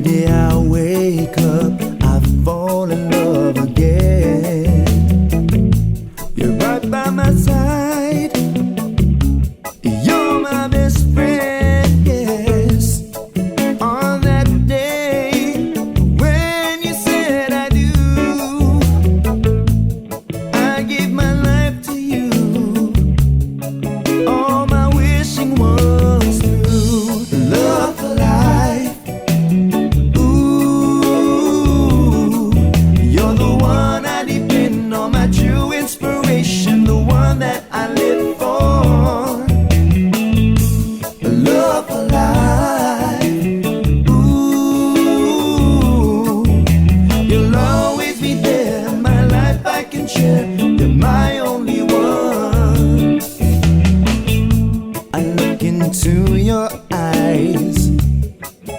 day I wake up, I fall in love again. You're right by my side, you're my best friend, yes. On that day when you said I do, I gave my life to you. All my wishing was true. Love for life. Ooh, you're the one I depend on, my true inspiration, the one that I live for. Love for life. Ooh, you'll always be there, my life I can share. You're my only one. I look into your eyes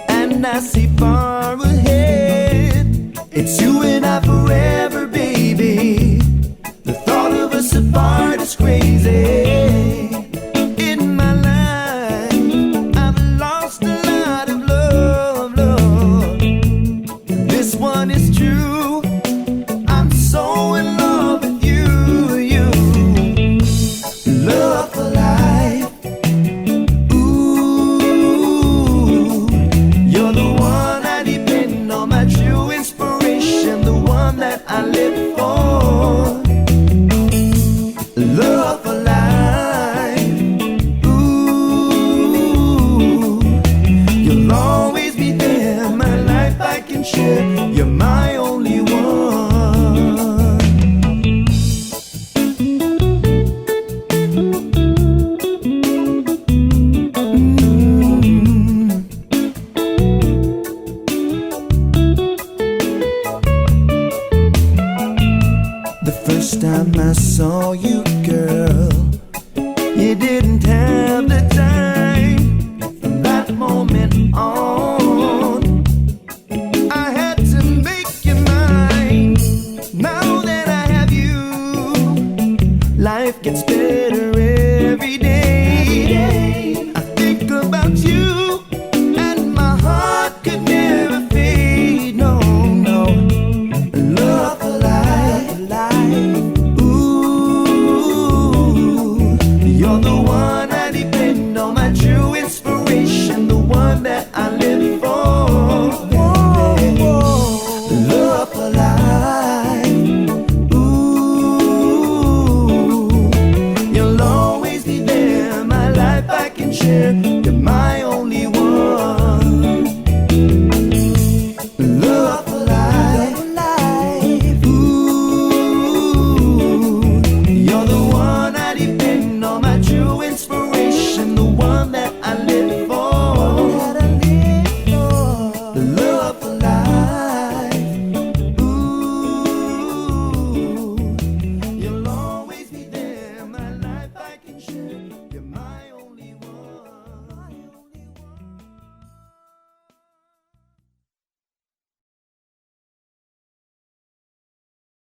and I see far ahead. It's you and I forever, baby. The thought of us apart is crazy. In my life, I've lost a lot of love, love. This one is true. I'm so in love with you, you. Love for life. Ooh, you're the one I depend on, my true inspiration, the one that I live for. Love for life. Ooh, you'll always be there, my life I can share. You're my only one. The first time I saw you, girl, you didn't have the time. From that moment on, I had to make you mine. Now that I have you, life gets better every day. I think about you and my heart could never fade. No, no. Love for life, life. Ooh, you're the one I depend on, my true inspiration, the one that I live for. Love for life. Ooh, you'll always be there, my life I can share. You're my own.